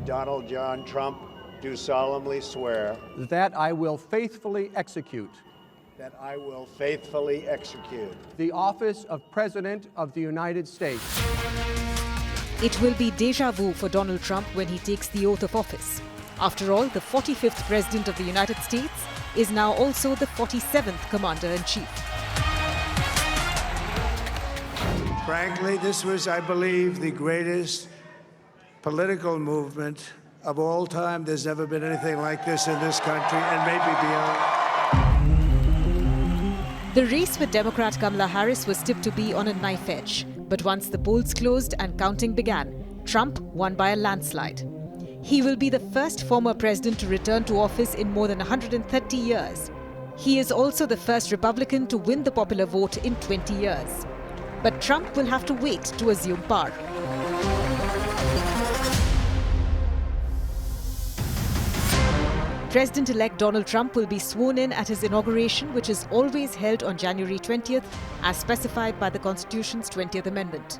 Donald John Trump, do solemnly swear that I will faithfully execute that I will faithfully execute the office of President of the United States. It will be déjà vu for Donald Trump when he takes the oath of office. After all, the 45th President of the United States is now also the 47th Commander-in-Chief. Frankly, this was, I believe, the greatest political movement of all time. There's never been anything like this in this country, and maybe beyond. The race with Democrat Kamala Harris was tipped to be on a knife edge. But once the polls closed and counting began, Trump won by a landslide. He will be the first former president to return to office in more than 130 years. He is also the first Republican to win the popular vote in 20 years. But Trump will have to wait to assume power. President-elect Donald Trump will be sworn in at his inauguration, which is always held on January 20th, as specified by the Constitution's 20th Amendment.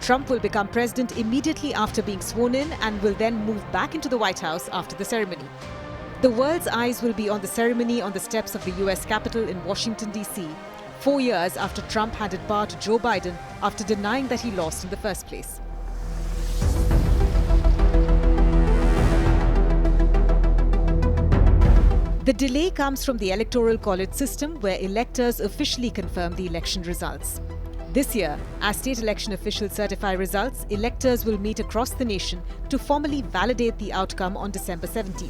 Trump will become president immediately after being sworn in and will then move back into the White House after the ceremony. The world's eyes will be on the ceremony on the steps of the U.S. Capitol in Washington, D.C., 4 years after Trump handed power to Joe Biden after denying that he lost in the first place. The delay comes from the Electoral College system, where electors officially confirm the election results. This year, as state election officials certify results, electors will meet across the nation to formally validate the outcome on December 17.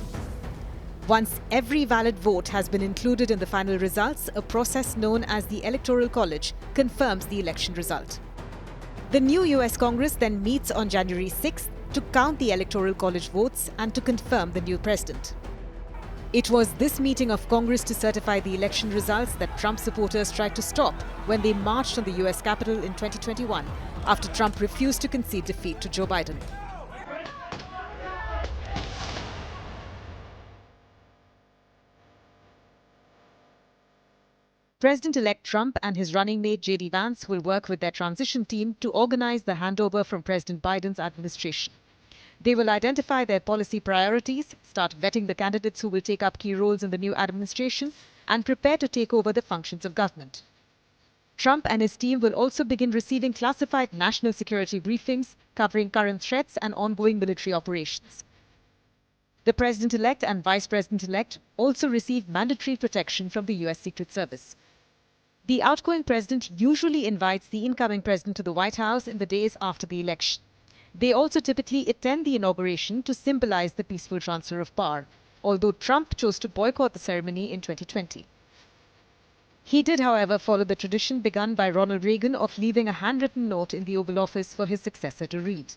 Once every valid vote has been included in the final results, a process known as the Electoral College confirms the election result. The new US Congress then meets on January 6th to count the Electoral College votes and to confirm the new president. It was this meeting of Congress to certify the election results that Trump supporters tried to stop when they marched on the US Capitol in 2021 after Trump refused to concede defeat to Joe Biden. President-elect Trump and his running mate J.D. Vance will work with their transition team to organize the handover from President Biden's administration. They will identify their policy priorities, start vetting the candidates who will take up key roles in the new administration, and prepare to take over the functions of government. Trump and his team will also begin receiving classified national security briefings covering current threats and ongoing military operations. The president-elect and vice president-elect also receive mandatory protection from the U.S. Secret Service. The outgoing president usually invites the incoming president to the White House in the days after the election. They also typically attend the inauguration to symbolize the peaceful transfer of power, although Trump chose to boycott the ceremony in 2020. He did, however, follow the tradition begun by Ronald Reagan of leaving a handwritten note in the Oval Office for his successor to read.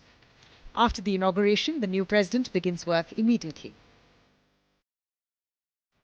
After the inauguration, the new president begins work immediately.